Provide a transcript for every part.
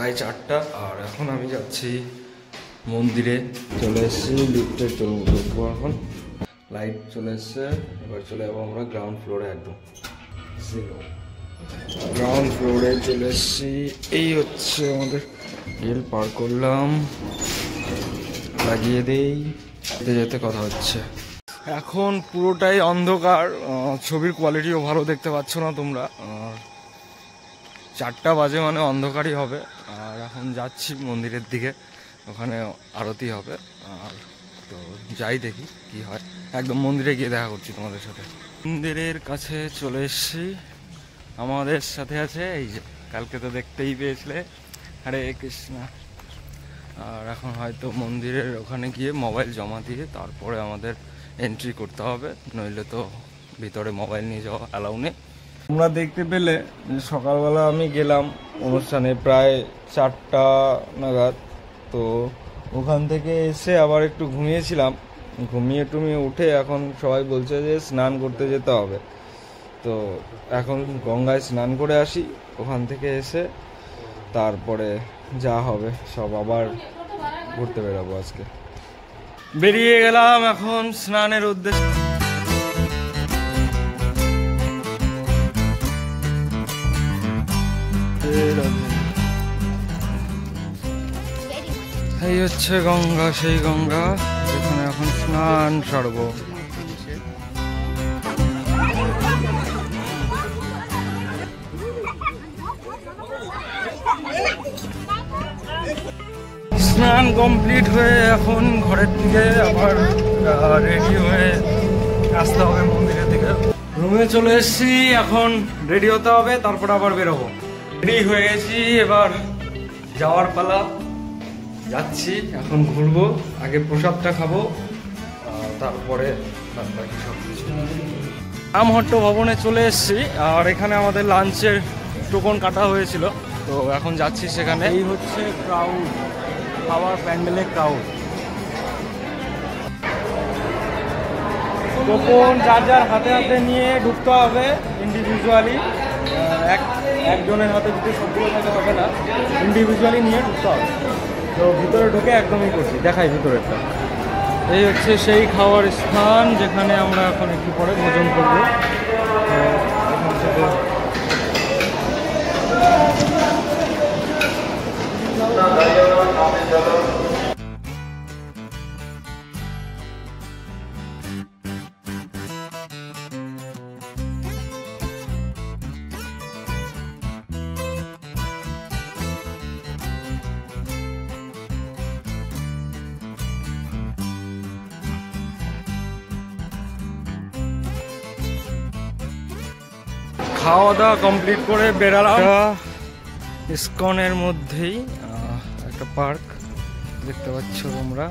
4:30 আর এখন আমি যাচ্ছি মন্দিরে। চলে এসেছি, লিফটে ঢুকবো এখন। লাইট চলে এসছে, এবার চলে যাবো আমরা গ্রাউন্ড ফ্লোরে। একদম গ্রাউন্ড ফ্লোরে চলে এসেছি। এই হচ্ছে আমাদের রেল, পার করলাম, লাগিয়ে দেই, যেতে যেতে কথা হচ্ছে। এখন পুরোটাই অন্ধকার, ছবির কোয়ালিটিও ভালো দেখতে পাচ্ছ না তোমরা। 4টা বাজে মানে অন্ধকারই হবে। আর এখন যাচ্ছি মন্দিরের দিকে, ওখানে আরতি হবে। আর তো যাই দেখি কি হয়, একদম মন্দিরে গিয়ে দেখা করছি তোমাদের সাথে। মন্দিরের কাছে চলে এসেছি, আমাদের সাথে আছে এই যে, কালকে তো দেখতেই পেয়েছিলে, হরে কৃষ্ণ। আর এখন হয়তো মন্দিরের ওখানে গিয়ে মোবাইল জমা দিয়ে তারপরে আমাদের এন্ট্রি করতে হবে, নইলে তো ভিতরে মোবাইল নিয়ে যাওয়া অ্যালাউ নেই। তোমরা দেখতে পেলে সকালবেলা আমি গেলাম অনুষ্ঠানে প্রায় 4টা নাগাদ। তো ওখান থেকে এসে আবার একটু ঘুমিয়েছিলাম, ঘুমিয়ে টুমিয়ে উঠে এখন সবাই বলছে যে স্নান করতে যেতে হবে। তো এখন গঙ্গায় স্নান করে আসি, ওখান থেকে এসে তারপরে যা হবে সব আবার ঘুরতে বেরোবো। আজকে বেরিয়ে গেলাম এখন স্নানের উদ্দেশ্যে। এই হচ্ছে গঙ্গা, সেই গঙ্গা যেখানে এখন স্নান সারবো। স্নান কমপ্লিট হয়ে এখন ঘরের দিকে আবার রেডি হয়ে আসতে হবে মন্দিরের দিকে। রুমে চলে এসেছি, এখন রেডি হতে হবে, তারপর আবার বেরোবো। রেডি হয়ে গেছি, এবার যাওয়ার পালা। যাচ্ছি, এখন ঘুরবো, আগে প্রসাদটা খাবো, তারপরে বাকি সব কিছু। রামহট্ট ভবনে চলে এসেছি, আর এখানে আমাদের লাঞ্চের টোকন কাটা হয়েছিল, তো এখন যাচ্ছি সেখানে। এই হচ্ছে ক্রাউড, খাওয়ার প্যান্ডেলে ক্রাউড। টোকন যার যার হাতে হাতে নিয়ে ঢুকতে হবে ইন্ডিভিজুয়ালি, একজনের হাতে দুটো সবগুলো থাকা হবে না, ইন্ডিভিজুয়ালি নিয়ে ঢুকতে হবে। তো ভিতরে ঢুকে একদমই করছি, দেখাই ভিতরেরটা। এই হচ্ছে সেই খাওয়ার স্থান যেখানে আমরা এখন একটু পরে ভোজন করবো। এখান থেকে খাওয়া দাওয়া কমপ্লিট করে বেরালাম। ইসকনের মধ্যেই একটা পার্ক দেখতে পাচ্ছ তোমরা।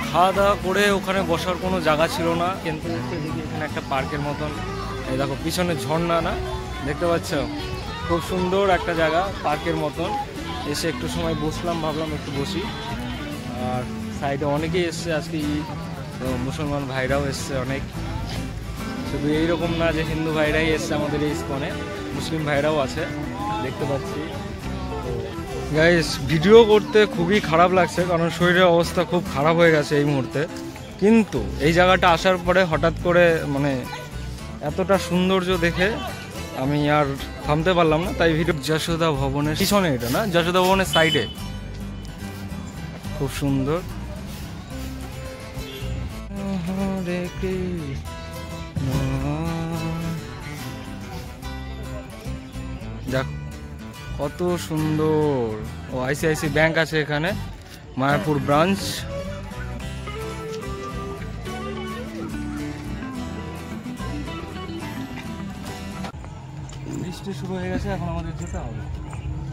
খাওয়া দাওয়া করে ওখানে বসার কোনো জায়গা ছিল না, কিন্তু দেখি এখানে একটা পার্কের মতন, এই দেখো পিছনে ঝর্ণা না দেখতে পাচ্ছ, খুব সুন্দর একটা জায়গা পার্কের মতন। এসে একটু সময় বসলাম, ভাবলাম একটু বসি। আর সাইডে অনেকেই এসছে আজকে ঈদ, তো মুসলমান ভাইরাও এসছে অনেক। শুধু এইরকম না যে হিন্দু ভাইরাই এসছে আমাদের এই ইসকনে, মুসলিম ভাইরাও আছে দেখতে পাচ্ছি। গাইস, ভিডিও করতে খুবই খারাপ লাগছে, কারণ শরীরের অবস্থা খুব খারাপ হয়ে গেছে এই মুহূর্তে। কিন্তু এই জায়গাটা আসার পরে হঠাৎ করে মানে এতটা সৌন্দর্য দেখে আমি আর থামতে পারলাম না, তাই ভিডিও। যশোদা ভবনের পিছনে, এটা না, যশোদা ভবনের সাইডে খুব সুন্দর। যাক, কত সুন্দর। ও আইসিআইসি ব্যাংক আছে এখানে, মায়াপুর ব্রাঞ্চ। বৃষ্টি শুরু হয়ে গেছে, এখন আমাদের যেতে হবে।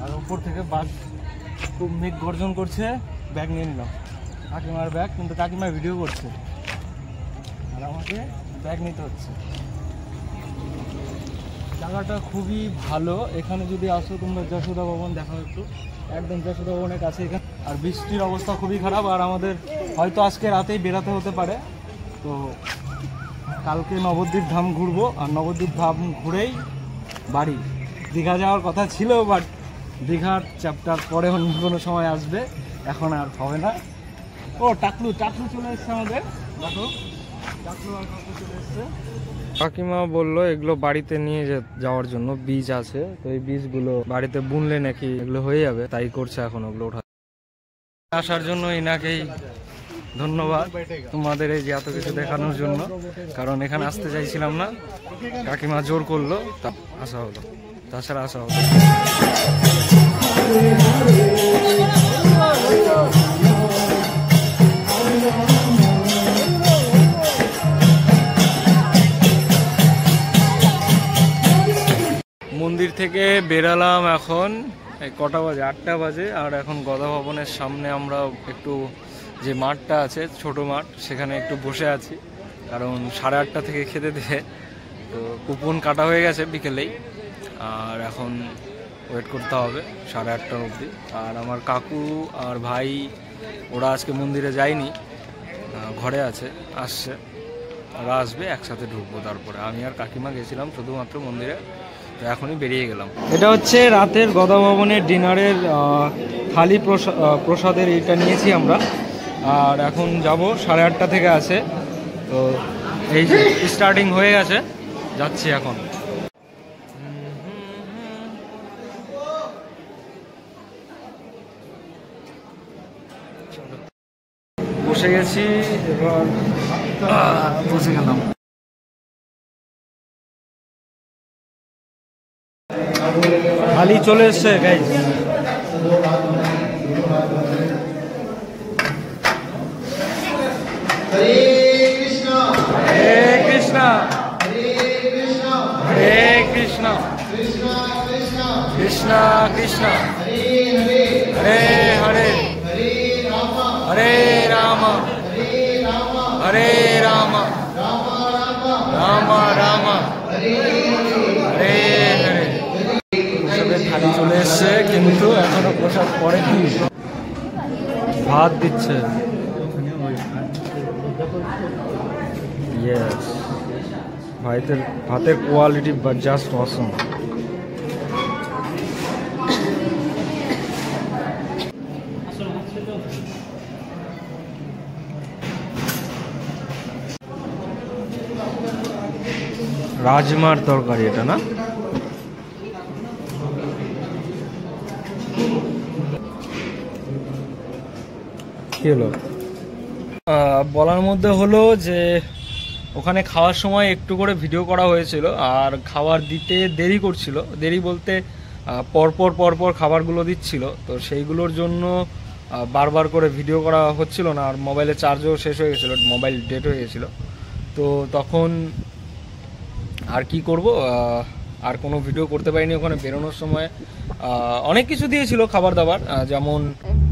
আর উপর থেকে বাস খুব মেঘ গর্জন করছে। ব্যাগ নিয়ে নিলাম, কাকিমার ব্যাগ, কিন্তু কাকিমা ভিডিও করছে আর আমাকে ব্যাগ নিতে হচ্ছে। জায়গাটা খুবই ভালো, এখানে যদি আসো তোমরা যশোদা ভবন দেখাও একটু, একদম যশোদা ভবনের কাছে। এখানে আর বৃষ্টির অবস্থা খুবই খারাপ। আর আমাদের হয়তো আজকে রাতেই বেরাতে হতে পারে। তো কালকে নবদ্বীপ ধাম ঘুরবো, আর নবদ্বীপ ধাম ঘুরেই বাড়ি। দীঘা যাওয়ার কথা ছিল, বাট দীঘার চ্যাপ্টার পরে অন্য কোনো সময় আসবে, এখন আর হবে না। ও টাকলু চলে এসছে আমাদের, দেখো টাকলু আর কাকু চলে এসছে। কাকিমা বললো এগুলো বাড়িতে নিয়ে যাওয়ার জন্য বীজ আছে, তো এই বীজগুলো বাড়িতে বুনলে নাকি এগুলো হয়ে যাবে, তাই করছে এখন ওগুলো ওঠা। আসার জন্য ইনাকেই ধন্যবাদ তোমাদের এই যে এত কিছু দেখানোর জন্য, কারণ এখানে আসতে চাইছিলাম না, কাকিমা জোর করলো, তা আসা হলো, তাছাড়া আসা হলো। মন্দির থেকে বেরালাম, এখন কটা বাজে, 8টা বাজে। আর এখন গদা ভবনের সামনে আমরা একটু যে মাঠটা আছে ছোট মাঠ, সেখানে একটু বসে আছি, কারণ 8:30 থেকে খেতে দেবে। তো কুপন কাটা হয়ে গেছে বিকেলেই, আর এখন ওয়েট করতে হবে 8:30 অবধি। আর আমার কাকু আর ভাই ওরা আজকে মন্দিরে যায়নি, ঘরে আছে, আসছে, ওরা আসবে, একসাথে ঢুকবো। তারপরে আমি আর কাকিমা গেছিলাম শুধুমাত্র মন্দিরে, তো এখনই বেরিয়ে গেলাম। এটা হচ্ছে রাতের গদা ভবনের ডিনারের থালি প্রসাদের এইটা নিয়েছি আমরা। আর এখন যাব, 8:30 থেকে আছে, তো এই যে স্টার্টিং হয়ে গেছে, যাচ্ছি এখন। বসে গেছি, এবার বসে গেলাম। খালি চলে এসছে গাইস। হরে কৃষ্ণ হরে কৃষ্ণ হরে কৃষ্ণ কৃষ্ণ কৃষ্ণ হরে হরে হরে রাম হরে রাম রাম রাম হরে হরে। সবে থালি চলে এসছে, কিন্তু এখনো প্রসাদ পড়েনি, ভাত দিচ্ছে। ইয়েস, ভাতের কোয়ালিটি জাস্ট অসম। রাজমার তরকারি এটা না? কি হলো? বলার মধ্যে হলো যে ওখানে খাওয়ার সময় একটু করে ভিডিও করা হয়েছিল, আর খাবার দিতে দেরি করছিল, দেরি বলতে পরপর খাবারগুলো দিচ্ছিল, তো সেইগুলোর জন্য বারবার করে ভিডিও করা হচ্ছিল না। আর মোবাইলের চার্জও শেষ হয়ে গেছিলো, মোবাইল ডেড হয়ে গেছিলো, তো তখন আর কি করব, আর কোনো ভিডিও করতে পারিনি। ওখানে বেরোনোর সময় অনেক কিছু দিয়েছিল খাবার দাবার, যেমন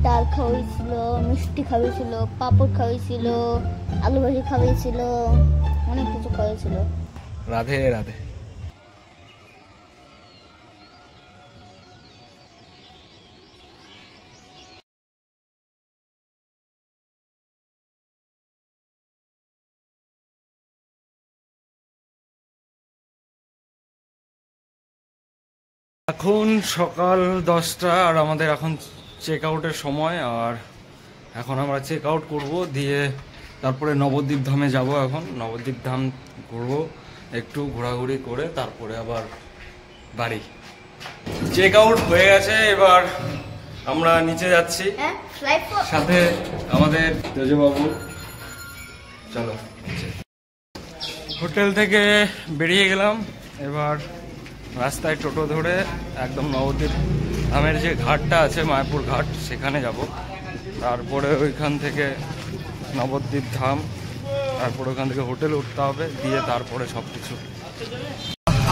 ডাল খাওয়াইছিল, মিষ্টি খাওয়াইছিল, পাপড় খাওয়াইছিল, আলু ভাজি খাওয়াইছিল, অনেক কিছু খাওয়াইছিল। রাধে রাধে। এখন সকাল 10টা, আর আমাদের এখন চেক আউটের সময়। আর এখন আমরা চেক আউট করবো, দিয়ে তারপরে নবদ্বীপ ধামে যাব। এখন নবদ্বীপ ধাম ঘুরবো, একটু ঘোরাঘুরি করে তারপরে আবার বাড়ি। চেক আউট হয়ে গেছে, এবার আমরা নিচে যাচ্ছি, সাথে আমাদের তেজবাবু। চলো, হোটেল থেকে বেরিয়ে গেলাম, এবার রাস্তায় টোটো ধরে একদম নবদ্বীপ ধামের যে ঘাটটা আছে, মায়াপুর ঘাট, সেখানে যাব। তারপরে ওইখান থেকে নবদ্বীপ ধাম, তারপরে ওখান থেকে হোটেলে উঠতে হবে, দিয়ে তারপরে সব কিছু।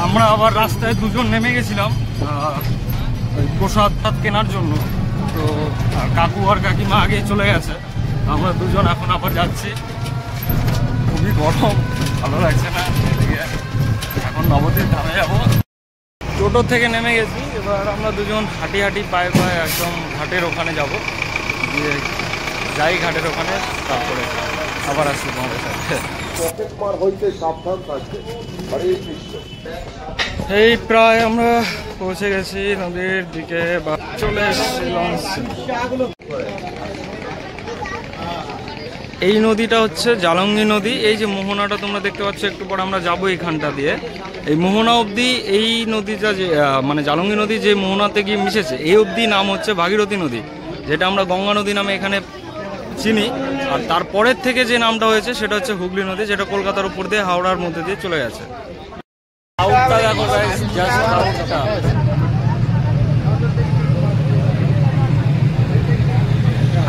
আমরা আবার রাস্তায় দুজন নেমে গেছিলাম ওই প্রসাদ কেনার জন্য, তো কাকু আর কাকিমা আগেই চলে গেছে, আমরা দুজন এখন আবার যাচ্ছি। খুবই গরম, ভালো লাগছে না এদিকে। এখন নবদ্বীপ ধামে যাবো, টোটো থেকে নেমে গেছি। এবার আমরা দুজন হাঁটি পায়ে একদম ঘাটের ওখানে যাব, দিয়ে যাই ঘাটের ওখানে, তারপরে আবার আসছি তোমাদের সাথে। এই প্রায় আমরা পৌঁছে গেছি নদীর দিকে, বা চলে এসেছি লঞ্চে। এই নদীটা হচ্ছে জালঙ্গি নদী। এই যে মোহনাটা তোমরা দেখতে পাচ্ছ, একটু পর আমরা যাবো এইখানটা দিয়ে। এই মোহনা অবধি এই নদীটা যে মানে জালঙ্গি নদী যে মোহনাতে গিয়ে মিশেছে, এই অবধি নাম হচ্ছে ভাগীরথী নদী, যেটা আমরা গঙ্গা নদী নামে এখানে চিনি। আর তারপরের থেকে যে নামটা হয়েছে সেটা হচ্ছে হুগলি নদী, যেটা কলকাতার উপর দিয়ে হাওড়ার মধ্যে দিয়ে চলে গেছে। আউটটা দেখো গাইস, জাস্ট আউটটা।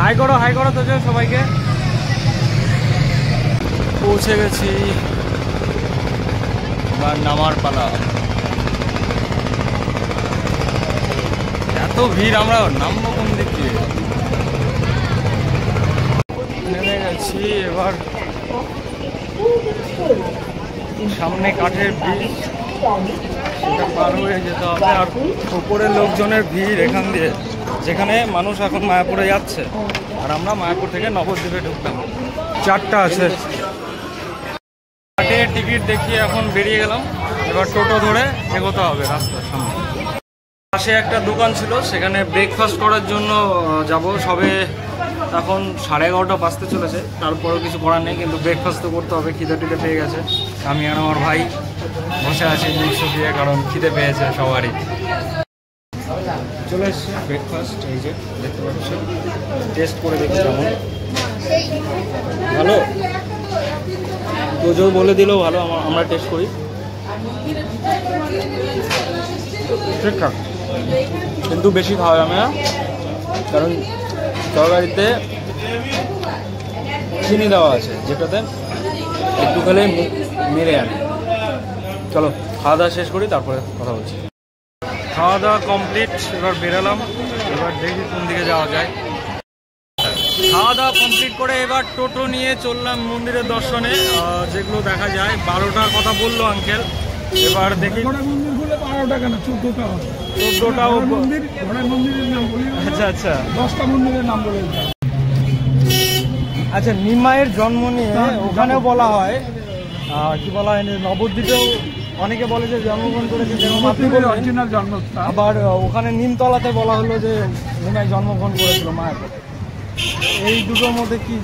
হাই করো তো সবাইকে। পৌঁছে গেছি, এবার নামার পালা। এত ভিড়, আমরা নামবো কোন দিক দিয়ে? নেমে গেছি। এবার সামনে কাঠের ব্রিজ, সেটা পার হয়ে যেতে হবে। আর উপরে লোকজনের ভিড় এখান দিয়ে, যেখানে মানুষ এখন মায়াপুরে যাচ্ছে, আর আমরা মায়াপুর থেকে নবদ্বীপে ঢুকলাম। 4টা আছে। কাঠে টিকিট দেখিয়ে এখন বেরিয়ে গেলাম। এবার টোটো ধরে এগোতে হবে রাস্তার সামনে। পাশে একটা দোকান ছিল, সেখানে ব্রেকফাস্ট করার জন্য যাব। সবে এখন 11:30 বাজতে চলেছে, তারপরেও কিছু করার নেই, কিন্তু ব্রেকফাস্ট তো করতে হবে। খিদে টিদে পেয়ে গেছে। আমি আর আমার ভাই বসে আছি মুখ দিয়ে, কারণ খিদে পেয়েছে সবারই। চলে এসছে ব্রেকফাস্ট, এই যে দেখতে পাচ্ছ। টেস্ট করে দেখি কেমন। ভালো তো, যে বলে দিলেও ভালো, আমরা টেস্ট করি। ঠিকঠাক, কিন্তু বেশি খাওয়া যাবে না, কারণ তরকারিতে চিনি দেওয়া আছে, যেটাতে একটু খেলে মেরে আনে। চলো খাওয়া দাওয়া শেষ করি, তারপরে কথা বলছি। খাওয়া দাওয়া কমপ্লিট, এবার বেরালাম। এবার দেখি কোন দিকে যাওয়া যায়। খাওয়া দাওয়া কমপ্লিট করে এবার টোটো নিয়ে চললাম মন্দিরের দর্শনে, যেগুলো দেখা যায়। 12টার কথা বললো আঙ্কেল, এবার দেখি। 12টা কেন, 14টা হবে। 14টাও মন্দির, মন্দিরের নাম বলি। আচ্ছা আচ্ছা, 10টা মন্দিরের নাম বলে। আচ্ছা, নিমাইয়ের জন্ম নিয়ে ওখানেও বলা হয়, কি বলা হয়, নবদ্বীপেও অনেকে বলে যে জন্মগ্রহণ করেছে, যেরকম আপনি বললেন অরিজিনাল জন্মস্থান। আবার ওখানে নিমতলাতে বলা হলো যে নিমাই জন্মগ্রহণ করেছিল মায়াপুর। এই দুটোর মধ্যে কি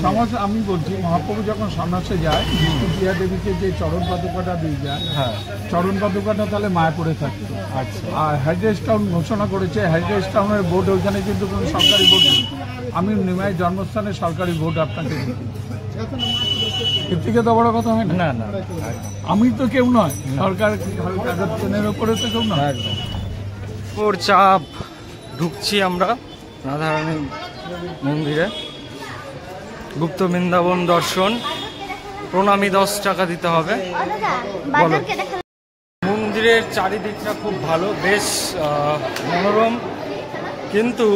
সমস্যা? আমি বলছি, মহাপ্রভু যখন সন্ন্যাসে যায়, বিষ্ণুপ্রিয়া দেবীকে যে চরণ পাদুকাটা দিয়ে যায়, হ্যাঁ, চরণ পাদুকাটা তাহলে মায়াপুরে থাকতো। আচ্ছা। আর হেরিটেজ টাউন ঘোষণা করেছে, হেরিটেজ টাউনের বোর্ড, ওইখানে কিন্তু কোনো সরকারি বোর্ড নেই। আমি নিমাইয়ের জন্মস্থানে সরকারি বোর্ড আপনাকে দিই। এর থেকে তো বড় কথা হয় না। না না, আমি তো কেউ নয়, সরকার কাগজ পেনের ওপরে তো কেউ নয়। একদম। ওর চাপ ঢুকছি আমরা রাধারানী মন্দিরে। গুপ্ত বৃন্দাবন দর্শন, প্রণামী 10 টাকা দিতে হবে। বলো। মন্দিরের চারিদিকটা খুব ভালো, বেশ মনোরম, কিন্তু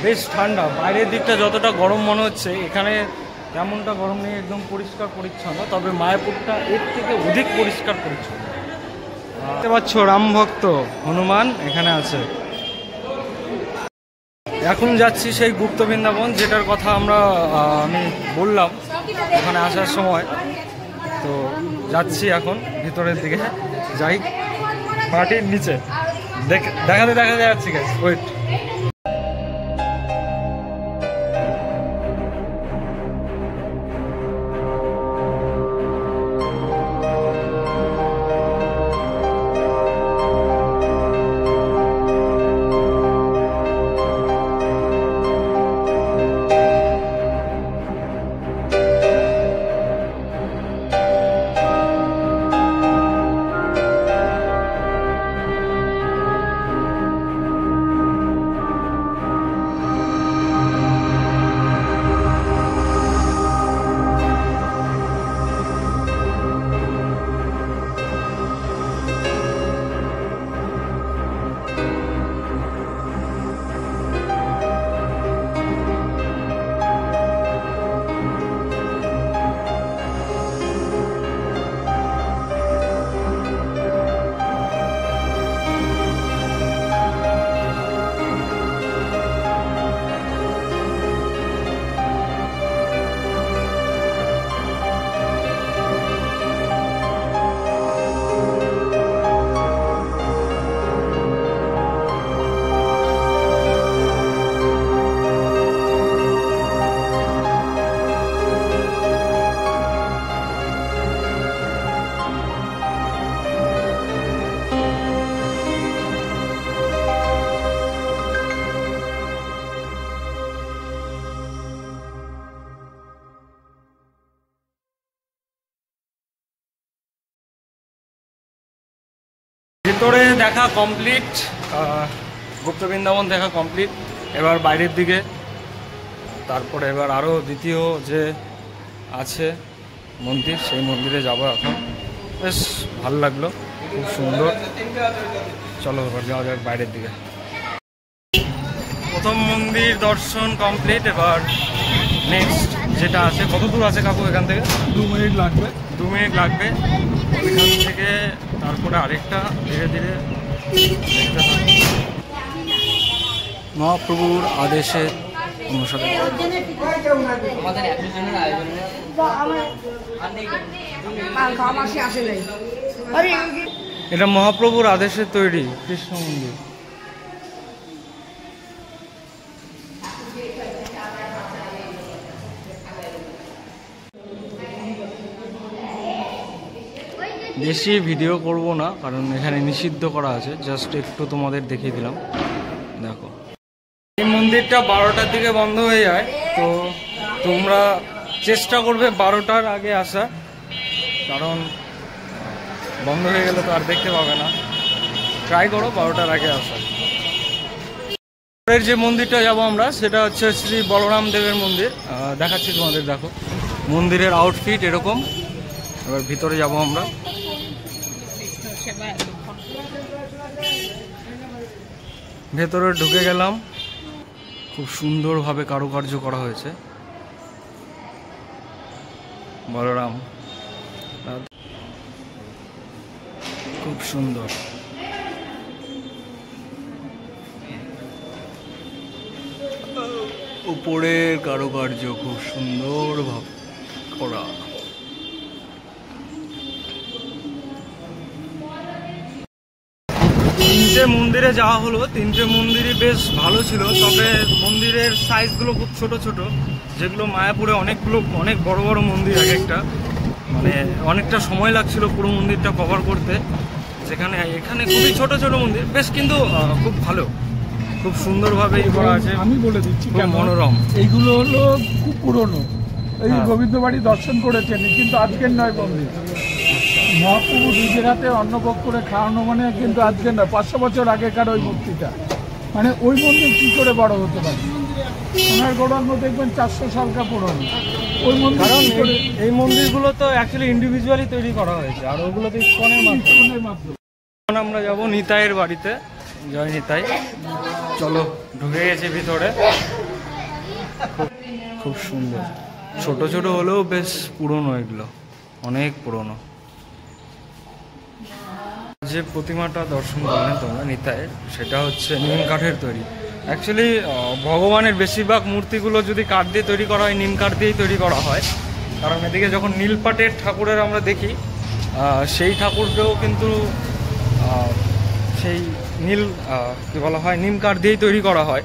বেশ ঠান্ডা। বাইরের দিকটা যতটা গরম মনে হচ্ছে, এখানে তেমনটা গরম নেই, একদম পরিষ্কার পরিচ্ছন্ন। তবে মায়াপুরটা এর থেকে অধিক পরিষ্কার পরিচ্ছন্ন। দেখতে পাচ্ছ রাম ভক্ত হনুমান এখানে আছে। এখন যাচ্ছি সেই গুপ্ত বৃন্দাবন, যেটার কথা আমি বললাম ওখানে আসার সময়। তো যাচ্ছি এখন ভিতরের দিকে, যাই মাটির নিচে দেখাতে যাচ্ছি গাইস, ওয়েট। ভিতরে দেখা কমপ্লিট, গুপ্ত বৃন্দাবন দেখা কমপ্লিট। এবার বাইরের দিকে, তারপরে এবার আরও দ্বিতীয় যে আছে মন্দির, সেই মন্দিরে যাবো এখন। বেশ ভালো লাগলো, খুব সুন্দর। চলো এবার যাওয়া যাক বাইরের দিকে। প্রথম মন্দির দর্শন কমপ্লিট। এবার নেক্সট যেটা আছে, কত দূর আছে কাকু এখান থেকে? 2 মিনিট লাগবে। 2 মিনিট লাগবে ওইখান থেকে। তারপরে আরেকটা ধীরে ধীরে দেখতে থাকবো। মহাপ্রভুর আদেশে অনুসারে এটা মহাপ্রভুর আদেশে তৈরি কৃষ্ণ মন্দির। বেশি ভিডিও করব না, কারণ এখানে নিষিদ্ধ করা আছে। জাস্ট একটু তোমাদের দেখিয়ে দিলাম। দেখো, এই মন্দিরটা 12টার দিকে বন্ধ হয়ে যায়, তো তোমরা চেষ্টা করবে 12টার আগে আসা, কারণ বন্ধ হয়ে গেলে তো আর দেখতে পাবে না। ট্রাই করো 12টার আগে আসা। পরের যে মন্দিরটা যাব আমরা, সেটা হচ্ছে শ্রী বলরাম দেবের মন্দির। দেখাচ্ছি তোমাদের। দেখো, মন্দিরের আউটফিট এরকম। এবার ভিতরে যাব আমরা। ভেতরে ঢুকে গেলাম। খুব সুন্দরভাবে কারুকার্য করা হয়েছে। বলরাম খুব সুন্দর। উপরের কারুকার্য খুব সুন্দরভাবে করা। তিনটে মন্দিরে যাওয়া হলো, তিনটে মন্দিরই বেশ ভালো ছিল। তবে মন্দিরের সাইজগুলো খুব ছোট ছোট, যেগুলো মায়াপুরে অনেক বড় বড় মন্দির। এক একটা মানে অনেকটা সময় লাগছিল পুরো মন্দিরটা কভার করতে, যেখানে এখানে খুবই ছোট ছোট মন্দির। বেশ কিন্তু খুব ভালো, খুব সুন্দরভাবে করা আছে। আমি বলে দিচ্ছি খুব মনোরম। এইগুলো হলো খুব পুরনো। এই গোবিন্দ বাড়ি দর্শন করেছেন, কিন্তু আজকের নয় মন্দির। মহাপ্রভু নিজের হাতে অন্নভোগ করে খাওয়ানো মানে কিন্তু আজকের নয়, 500 বছর আগেকার ওই মূর্তিটা। মানে ওই মন্দির কি করে বড় হতে পারে? সোনার গৌরাঙ্গ দেখবেন 400 সালকা পুরনো ওই মন্দির। কারণ এই মন্দিরগুলো তো অ্যাকচুয়ালি ইন্ডিভিজুয়ালি তৈরি করা হয়েছে, আর ওগুলো তো ইস্কনের মাধ্যমে। এখন আমরা যাব নিতাইয়ের বাড়িতে। জয় নিতাই। চলো, ঢুকে গেছে ভিতরে। খুব সুন্দর। ছোট ছোট হলেও বেশ পুরনো, এগুলো অনেক পুরনো। যে প্রতিমাটা দর্শন করলেন তোমরা নিতাইয়ের, সেটা হচ্ছে নিম কাঠের তৈরি। অ্যাকচুয়ালি ভগবানের বেশিরভাগ মূর্তিগুলো যদি কাঠ দিয়ে তৈরি করা হয়, নিম কাঠ দিয়েই তৈরি করা হয়। কারণ এদিকে যখন নীলপাটের ঠাকুরের আমরা দেখি, সেই ঠাকুরকেও কিন্তু সেই কী বলা হয়, নিম কাঠ দিয়েই তৈরি করা হয়।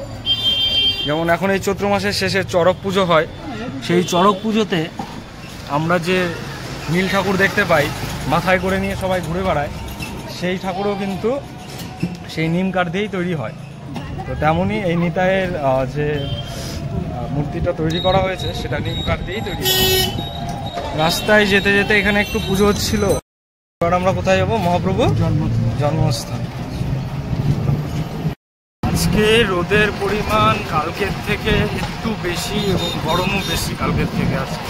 যেমন এখন এই চৈত্র মাসের শেষে চড়ক পুজো হয়, সেই চড়ক পুজোতে আমরা যে নীল ঠাকুর দেখতে পাই, মাথায় করে নিয়ে সবাই ঘুরে বেড়ায়, সেই ঠাকুরও কিন্তু সেই নিম কাঠ দিয়েই তৈরি হয়। তো তেমনই এই নিতাইয়ের যে মূর্তিটা তৈরি করা হয়েছে, সেটা নিম কাঠ দিয়েই তৈরি হয়। রাস্তায় যেতে যেতে এখানে একটু পুজো হচ্ছিল। এবার আমরা কোথায় যাবো? মহাপ্রভু জন্মস্থান। আজকে রোদের পরিমাণ কালকের থেকে একটু বেশি, এবং গরমও বেশি কালকের থেকে। আজকে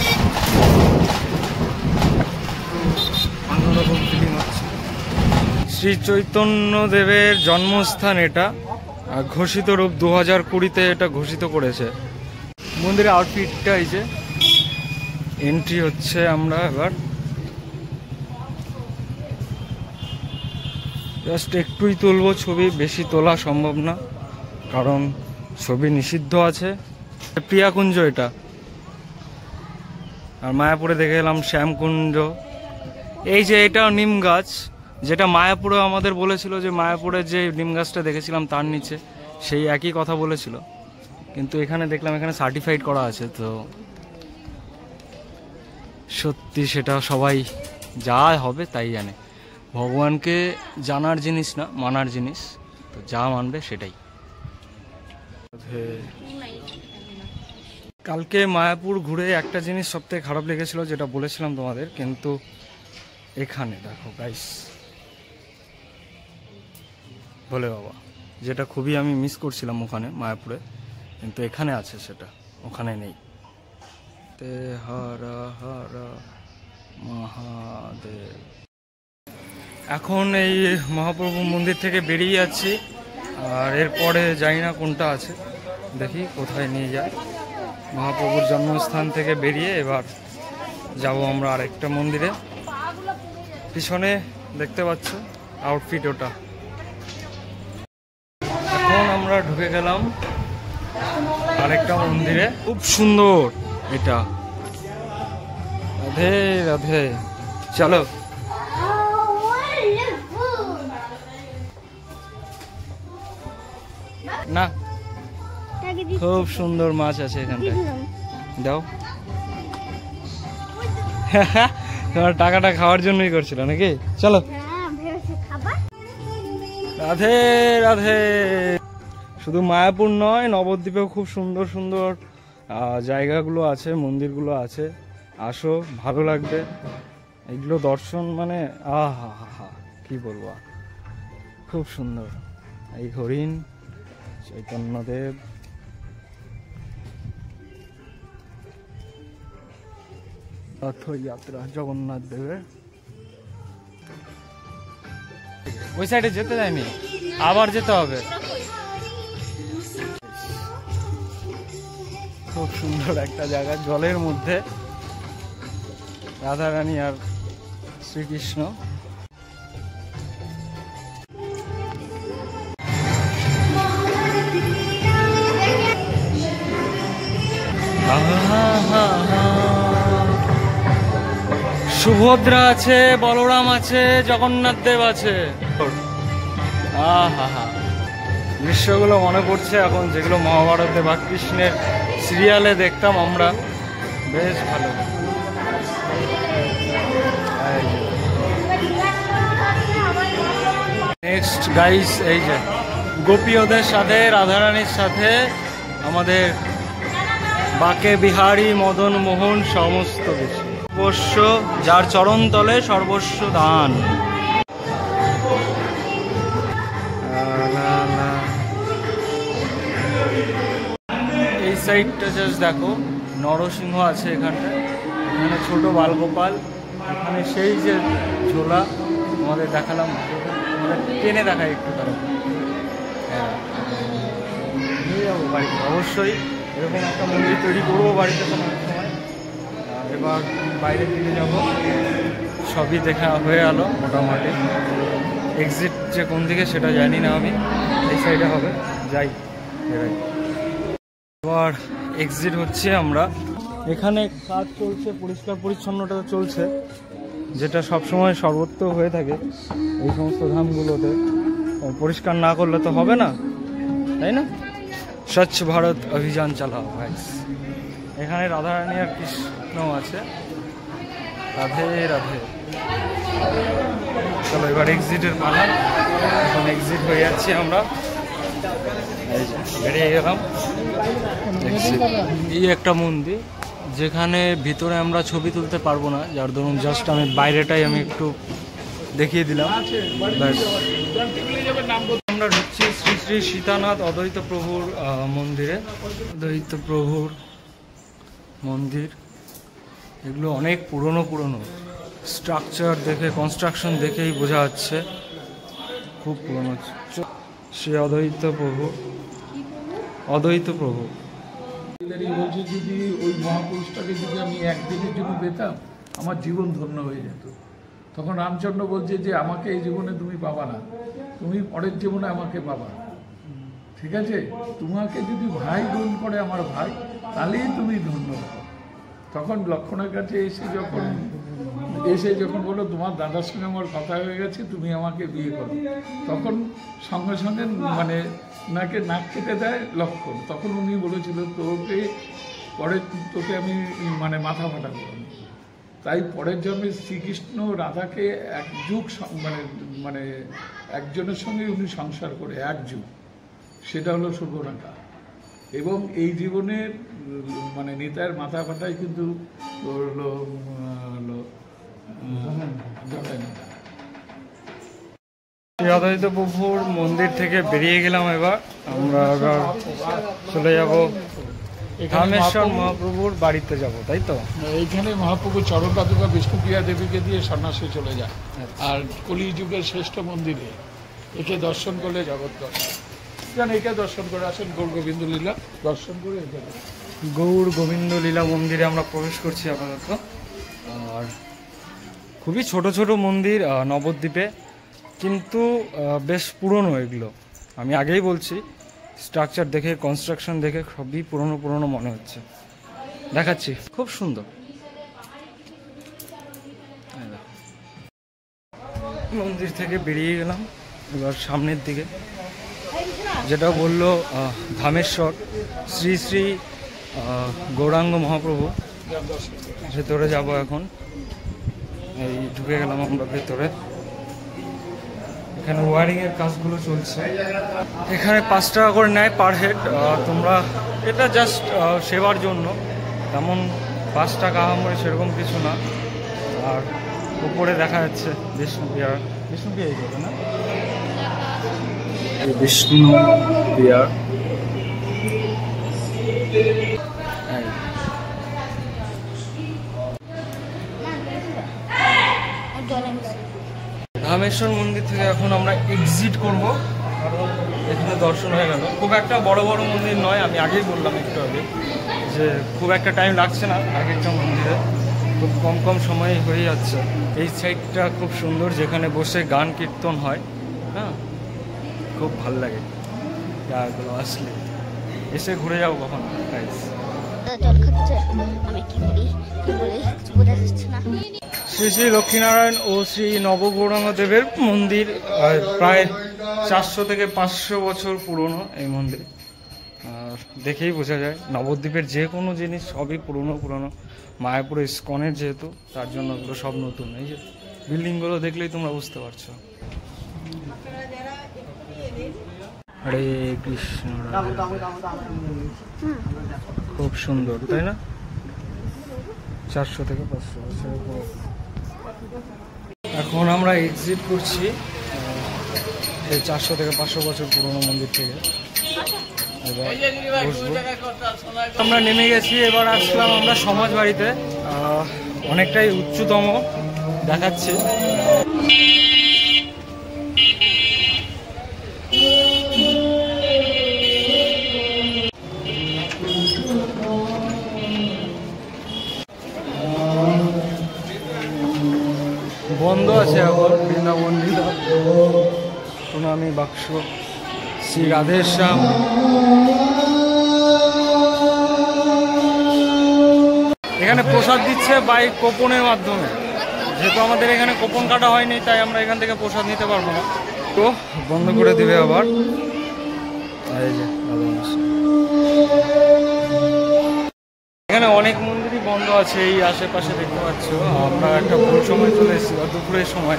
অন্যরকম ফিলিং হচ্ছে। শ্রী চৈতন্য দেবের জন্মস্থান এটা। ঘোষিত রূপ 2020-তে এটা ঘোষিত করেছে। মন্দিরের আউটফিটটা এই যে, এন্ট্রি হচ্ছে আমরা এবার। জাস্ট একটুই তুলবো ছবি, বেশি তোলা সম্ভব না, কারণ ছবি নিষিদ্ধ আছে। প্রিয়াকুঞ্জ এটা। আর মায়াপুরে দেখে এলাম শ্যামকুঞ্জ। এই যে এটা নিম গাছ, যেটা মায়াপুরে আমাদের বলেছিল যে মায়াপুরে যে নিম গাছটা দেখেছিলাম তার নিচে, সেই একই কথা বলেছিল। কিন্তু এখানে দেখলাম এখানে সার্টিফাইড করা আছে। তো সত্যি সেটা সবাই যা হবে তাই জানে। ভগবানকে জানার জিনিস না, মানার জিনিস। তো যা মানবে সেটাই। কালকে মায়াপুর ঘুরে একটা জিনিস সবথেকে খারাপ লেগেছিল, যেটা বলেছিলাম তোমাদের। কিন্তু এখানে দেখো গাইস, ভোলে বাবা, যেটা খুবই আমি মিস করছিলাম ওখানে মায়াপুরে, কিন্তু এখানে আছে সেটা, ওখানে নেই। তে হরা হরা মহাদেব। এখন এই মহাপ্রভু মন্দির থেকে বেরিয়ে যাচ্ছি, আর এরপরে জানি না কোনটা আছে, দেখি কোথায় নিয়ে যায়। মহাপ্রভুর জন্মস্থান থেকে বেরিয়ে এবার যাব আমরা আরেকটা মন্দিরে। পিছনে দেখতে পাচ্ছ আউটফিট ওটা। এখন আমরা ঢুকে গেলাম আরেকটা মন্দিরে, খুব সুন্দর এটা। রাধে রাধে, চলো। না, খুব সুন্দর মাছ আছে এখানটায়, দাও। তোমার টাকাটা খাওয়ার জন্যই করছিল নাকি? চলো। রাধে রাধে। শুধু মায়াপুর নয়, নবদ্বীপেও খুব সুন্দর সুন্দর জায়গাগুলো আছে, মন্দিরগুলো আছে। আসো, ভালো লাগবে এগুলো দর্শন, মানে আহা হা হা, কি বলবো, খুব সুন্দর। এই হরিণ, চৈতন্যদেব, রথযাত্রা জগন্নাথ দেবের। ওই সাইডে যেতে যায়নি, আবার যেতে হবে। খুব সুন্দর একটা জায়গা, জলের মধ্যে রাধারানী আর শ্রীকৃষ্ণ। সুভদ্রা আছে, বলরাম আছে, জগন্নাথ দেব আছে। আহা, দৃশ্যগুলো মনে পড়ছে এখন, যেগুলো মহাভারতে বা কৃষ্ণের সিরিয়ালে দেখতাম আমরা, বেশ ভালো। নেক্সট গাইস, এই যে গোপী ওদের সাথে, রাধারানীর সাথে আমাদের বাকে বিহারী মদন মোহন সমস্ত কিছু, সর্বস্ব যার চরণ তলে সর্বস্ব দান। এই সাইডটা জাস্ট দেখো, নরসিংহ আছে এখানটায়, এখানে ছোট বালগোপাল, এখানে সেই যে ঝোলা আমাদের দেখালাম, টেনে দেখায় একটু তারা। হ্যাঁ, নিয়ে যাবো বাড়িতে, অবশ্যই এরকম একটা মন্দির তৈরি করবো বাড়িতে সময়। এবার বাইরের দিকে যাব, সবই দেখা হয়ে গেল মোটামুটি। এক্সিট যে কোন দিকে সেটা জানি না আমি, এই সাইডে হবে, যাই বেরাই। এবার এক্সিট হচ্ছে আমরা। এখানে কাজ চলছে, পরিষ্কার পরিচ্ছন্নতা চলছে, যেটা সবসময় সর্বত্র হয়ে থাকে এই সমস্ত ধামগুলোতে। পরিষ্কার না করলে তো হবে না, তাই না? স্বচ্ছ ভারত অভিযান চালাও ভাই। এখানে রাধারানী আর কৃষ্ণ আছে। রাধে রাধে। চলো এবার এক্সিটের পালা, এখন এক্সিট হয়ে যাচ্ছি আমরা, বেরিয়ে গেলাম। এই একটা মন্দির, যেখানে ভিতরে আমরা ছবি তুলতে পারবো না, যার ধরুন জাস্ট আমি বাইরেটাই আমি একটু দেখিয়ে দিলাম। আমরা ঢুকছি শ্রী শ্রী সীতানাথ অদ্বৈত প্রভুর মন্দিরে। অদ্বৈত প্রভুর মন্দির, এগুলো অনেক পুরনো স্ট্রাকচার দেখে, কনস্ট্রাকশন দেখেই বোঝা যাচ্ছে খুব পুরনো। শ্রী অদ্বৈত প্রভু, অদ্বৈত প্রভু বলছে যদি ওই মহাপুরুষটাকে যদি আমি একদিনের জন্য পেতাম আমার জীবন ধন্য হয়ে যেত। তখন রামচন্দ্র বলছে যে আমাকে এই জীবনে তুমি পাবা না, তুমি পরের জীবনে আমাকে পাবা, ঠিক আছে? তোমাকে যদি ভাই গ্রহণ করে আমার ভাই, তাহলেই তুমি ধন্য। তখন লক্ষ্মণের কাছে এসে যখন বললো তোমার দাদার সঙ্গে আমার কথা হয়ে গেছে, তুমি আমাকে বিয়ে করো, তখন সঙ্গে সঙ্গে মানে নাকে নাক কেটে দেয় লক্ষ্মণ। তখন উনি বলেছিল তোকে আমি মানে মাথা ফাটা করব। তাই পরের জন্মে শ্রীকৃষ্ণ রাধাকে এক যুগ মানে একজনের সঙ্গে উনি সংসার করে এক যুগ, সেটা হলো সুবর্ণরেখা। এবং এই জীবনের মানে নিতাইয়ের মাথা ফাটাই কিন্তু হলো জটায়ু। অদ্বৈত প্রভুর মন্দির থেকে বেরিয়ে গেলাম। এবার আমরা চলে যাব ধামেশ্বর মহাপ্রভুর বাড়িতে যাব, তাই তো? এইখানে মহাপ্রভু চরণ পাদুকা বিষ্ণুপ্রিয়া দেবীকে দিয়ে সন্ন্যাসে চলে যায়। আর কলিযুগের শ্রেষ্ঠ মন্দিরে একে দর্শন করলে জগৎ দর্শন। একে দর্শন করে আসেন, গৌর গোবিন্দ লীলা দর্শন করে এখানে গৌর গোবিন্দ লীলা মন্দিরে আমরা প্রবেশ করছি আপাতত। আর খুবই ছোট ছোট মন্দির নবদ্বীপে, কিন্তু বেশ পুরনো এগুলো। আমি আগেই বলছি, স্ট্রাকচার দেখে, কনস্ট্রাকশন দেখে সবই পুরনো পুরনো মনে হচ্ছে। দেখাচ্ছি, খুব সুন্দর। মন্দির থেকে বেরিয়ে গেলাম, এবার সামনের দিকে যেটা বললো ধামেশ্বর শ্রী শ্রী গৌরাঙ্গ মহাপ্রভু, ভেতরে যাব এখন। এই ঢুকে গেলাম আমরা ভেতরে। এখানে ওয়ারিংয়ের কাজগুলো চলছে। এখানে 5 টাকা করে নেয় পার হেড। তোমরা এটা জাস্ট সেবার জন্য, তেমন 5 টাকা আমার সেরকম কিছু না। আর উপরে দেখা যাচ্ছে বিষ্ণুপ্রিয়া, বিষ্ণুপ্রিয়া যাবে না, বিষ্ণুপ্রিয়া। ধামেশ্বর মন্দির থেকে এখন আমরা এক্সিট করব, কারণ এখানে দর্শন হয়ে গেল। খুব একটা বড় বড় মন্দির নয়, আমি আগেই বললাম একটু আগে যে খুব একটা টাইম লাগছে না এক একটা মন্দিরে, খুব কম কম সময়ে হয়ে যাচ্ছে। এই সাইডটা খুব সুন্দর, যেখানে বসে গান কীর্তন হয়। হ্যাঁ, খুব ভাল লাগে জায়গাগুলো আসলে। এসে ঘুরে যাবো কখন গাইস। জল খাচ্ছে, আমি কি বলি কিছু বোঝা যাচ্ছে না। শ্রী শ্রী লক্ষ্মীনারায়ণ ও শ্রী নবগৌরাঙ্গ দেবের মন্দির, প্রায় 400 থেকে 500 বছর পুরনো এই মন্দির। দেখেই বোঝা যায় নবদ্বীপের যে কোনো জিনিস সবই পুরনো পুরনো। মায়াপুর ইস্কনের যেহেতু, তার জন্য এগুলো সব নতুন। এই যে বিল্ডিংগুলো দেখলেই তোমরা বুঝতে পারছো। হরে কৃষ্ণ, খুব সুন্দর তাই না? 400 থেকে 500 বছর। এখন আমরা এক্সিট করছি এই 400 থেকে 500 বছর পুরনো মন্দির থেকে। আমরা নেমে গেছি, এবার আসলাম আমরা সমাজ বাড়িতে। অনেকটাই উচ্চতম দেখাচ্ছে। বন্ধ আছে এখন বৃন্দাবন লীলা প্রণামী বাক্স শ্রী রাধেশ্যাম। এখানে প্রসাদ দিচ্ছে বাই কোপনের মাধ্যমে। যেহেতু আমাদের এখানে কোপন কাটা হয়নি, তাই আমরা এখান থেকে প্রসাদ নিতে পারবো না, তো বন্ধ করে দিবে আবার। এই যে এখানে অনেক মন্দিরই বন্ধ আছে এই আশেপাশে, দেখতে পাচ্ছ। আমরা একটা ভোর সময় চলে এসেছি, দুপুরের সময়,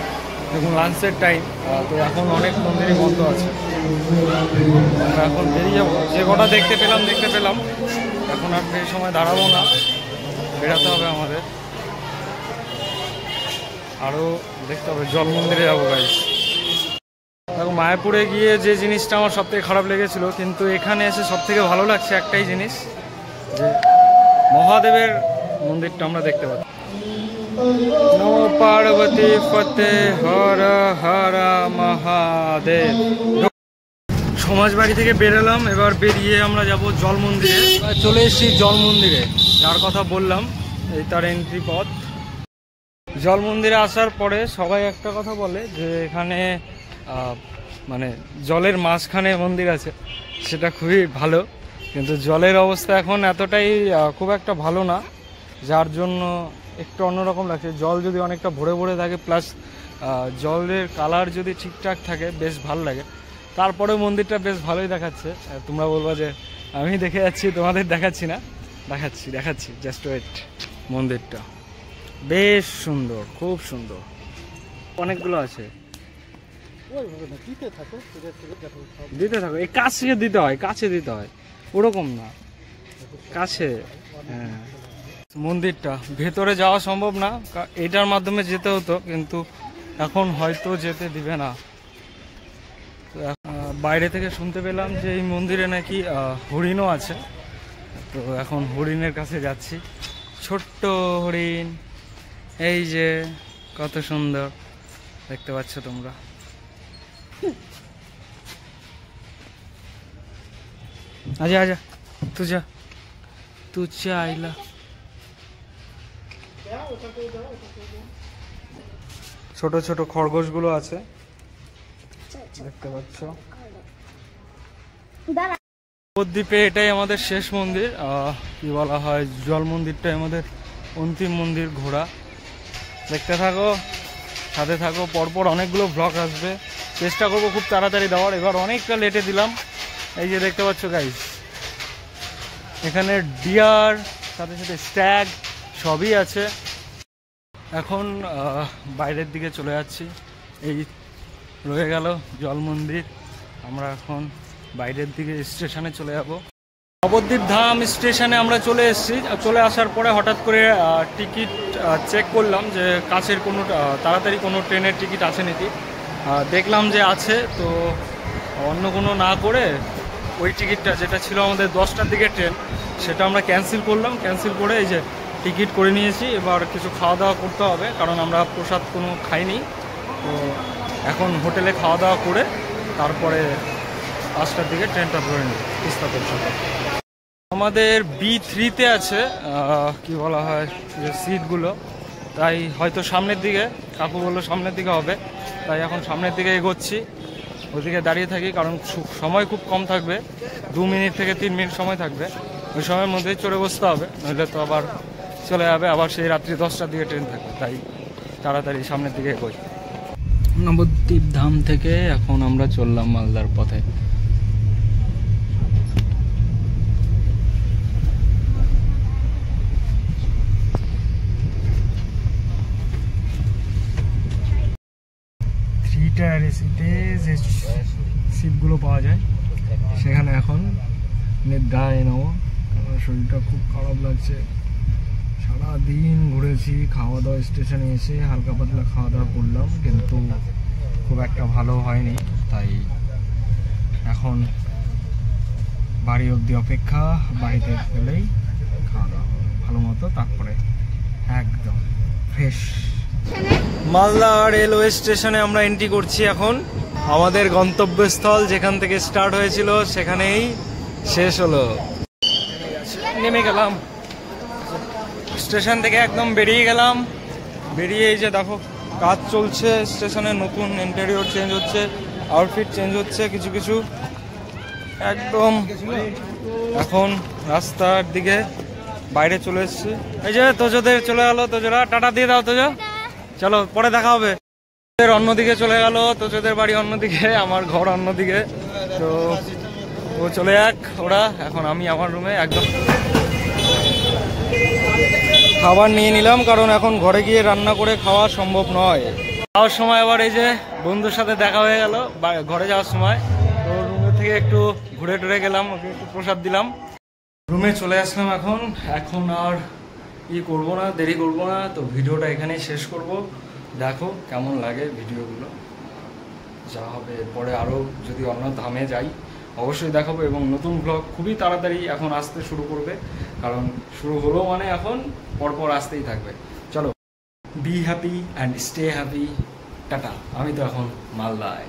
দেখুন লাঞ্চের টাইম, তো এখন অনেক মন্দিরই বন্ধ আছে। আমরা এখন বেরিয়ে যাবো, যে কটা দেখতে পেলাম। এখন আর এই সময় দাঁড়াবো না, বেরাতে হবে আমাদের। আরও দেখতে হবে, জল মন্দিরে যাবো গাইস। দেখো মায়াপুরে গিয়ে যে জিনিসটা আমার সবথেকে খারাপ লেগেছিল, কিন্তু এখানে এসে সবথেকে ভালো লাগছে একটাই জিনিস, যে মহাদেবের মন্দিরটা আমরা দেখতে পাচ্ছি। নমো পার্বতী ফতে হর হর মহাদেব। সমাজ বাড়ি থেকে বেরোলাম, এবার বেরিয়ে আমরা যাব জল মন্দিরে। চলে এসেছি জল মন্দিরে, যার কথা বললাম, এই তার এন্ট্রি পথ। জল মন্দিরে আসার পরে সবাই একটা কথা বলে যে এখানে মানে জলের মাঝখানে মন্দির আছে, সেটা খুবই ভালো। কিন্তু জলের অবস্থা এখন এতটাই খুব একটা ভালো না, যার জন্য একটু অন্যরকম লাগছে। জল যদি অনেকটা ভরে ভরে থাকে, প্লাস জলের কালার যদি ঠিকঠাক থাকে, বেশ ভালো লাগে। তারপরে মন্দিরটা বেশ ভালোই দেখাচ্ছে। তোমরা বলবা যে আমি দেখে যাচ্ছি, তোমাদের দেখাচ্ছি না। দেখাচ্ছি জাস্ট ওয়েট। মন্দিরটা বেশ সুন্দর, খুব সুন্দর, অনেকগুলো আছে। দিতে থাকো, এই কাছে দিতে হয়, ওরকম না, কাছে। হ্যাঁ, মন্দিরটা ভেতরে যাওয়া সম্ভব না, এটার মাধ্যমে যেতে হতো, কিন্তু এখন হয়তো যেতে দিবে না। বাইরে থেকে শুনতে পেলাম যে এই মন্দিরে নাকি হরিণও আছে, তো এখন হরিণের কাছে যাচ্ছি। ছোট্ট হরিণ, এই যে কত সুন্দর দেখতে পাচ্ছ তোমরা। আজা আজা তু যা আইলা। ছোট ছোট খরগোশগুলো আছে দেখতে পাচ্ছ। নবদ্বীপে এটাই আমাদের শেষ মন্দির, কি বলা হয়, জল মন্দিরটাই আমাদের অন্তিম মন্দির। ঘোরা দেখতে থাকো, সাথে থাকো, পরপর অনেকগুলো ব্লগ আসবে, চেষ্টা করবো খুব তাড়াতাড়ি দেওয়ার। এবার অনেকটা লেটে দিলাম। এই যে দেখতে পাচ্ছ গাইস, এখানে ডিয়ার সাথে সাথে স্ট্যাগ সবই আছে। এখন বাইরের দিকে চলে যাচ্ছি, এই রয়ে গেল জল মন্দির। আমরা এখন বাইরের দিকে স্টেশনে চলে যাব। নবদ্বীপ ধাম স্টেশনে আমরা চলে এসেছি। চলে আসার পরে হঠাৎ করে টিকিট চেক করলাম যে কাছের কোনো তাড়াতাড়ি কোনো ট্রেনের টিকিট আছে নাকি। দেখলাম যে আছে, তো অন্য কোনো না করে ওই টিকিটটা যেটা ছিল আমাদের 10টার দিকে ট্রেন, সেটা আমরা ক্যান্সেল করলাম। ক্যান্সেল করে এই যে টিকিট করে নিয়েছি। এবার কিছু খাওয়া দাওয়া করতে হবে, কারণ আমরা প্রসাদ কোনো খাইনি। তো এখন হোটেলে খাওয়া দাওয়া করে তারপরে 5টার দিকে ট্রেনটা ধরে নিই তিস্তাপুর সাথে। আমাদের B3-তে আছে কি বলা হয় যে সিটগুলো, তাই হয়তো সামনের দিকে, কাকু বললো সামনের দিকে হবে, তাই এখন সামনের দিকে এগোচ্ছি। ওদিকে দাঁড়িয়ে থাকি, কারণ সময় খুব কম থাকবে, 2 মিনিট থেকে 3 মিনিট সময় থাকবে। ওই সময়ের মধ্যেই চড়ে বসতে হবে, নইলে তো আবার চলে যাবে, আবার সেই রাত্রি 10টার দিকে ট্রেন থাকবে। তাই তাড়াতাড়ি সামনের দিকে এগোই। নবদ্বীপ ধাম থেকে এখন আমরা চললাম মালদার পথে। যে সিটগুলো পাওয়া যায় সেখানে এখন দাঁড়িয়ে নেবো, কারণ শরীরটা খুব খারাপ লাগছে। সারাদিন ঘুরেছি, খাওয়া দাওয়া স্টেশনে এসে হালকা পাতলা খাওয়া দাওয়া করলাম, কিন্তু খুব একটা ভালো হয়নি। তাই এখন বাড়ি অবধি অপেক্ষা, বাড়িতে গেলেই খাওয়া দাওয়া ভালো মতো, তারপরে একদম ফ্রেশ। মালদা রেলওয়ে স্টেশনে আমরা এন্ট্রি করছি এখন। আমাদের গন্তব্যস্থল যেখান থেকে স্টার্ট হয়েছিল সেখানেই শেষ হলো। নেমে গেলাম স্টেশন থেকে, একদম বেরিয়ে গেলাম। বেরিয়ে এই যে দেখো কাজ চলছে স্টেশনে, নতুন ইন্টেরিয়র চেঞ্জ হচ্ছে, আউটফিট চেঞ্জ হচ্ছে কিছু কিছু। একদম এখন রাস্তার দিকে বাইরে চলে এসেছি। এই যে তোজোদের চলে গেল, তোজোরা টাটা দিয়ে দাও। তোজো চলো, পরে দেখা হবে। অন্যদিকে চলে গেল, তোজোদের বাড়ি অন্যদিকে, আমার ঘর অন্যদিকে। তো ও চলে যাক ওরা, এখন আমি আমার রুমে একদম খাবার নিয়ে নিলাম, কারণ এখন ঘরে গিয়ে রান্না করে খাওয়া সম্ভব নয়। যাওয়ার সময় আবার এই যে বন্ধুর সাথে দেখা হয়ে গেল ঘরে যাওয়ার সময়। তো রুমে থেকে একটু ঘুরে টুরে গেলাম, ওকে একটু প্রসাদ দিলাম, রুমে চলে আসলাম। এখন আর করবো না, দেরি করবো না, তো ভিডিওটা এখানেই শেষ করব। দেখো কেমন লাগে ভিডিওগুলো, যা হবে এরপরে আরও যদি অন্য ধামে যাই অবশ্যই দেখাবো। এবং নতুন ব্লগ খুবই তাড়াতাড়ি এখন আসতে শুরু করবে, কারণ শুরু হলো মানে এখন পরপর আসতেই থাকবে। চলো, be happy and stay happy, tata. আমি তো এখন মালদায়।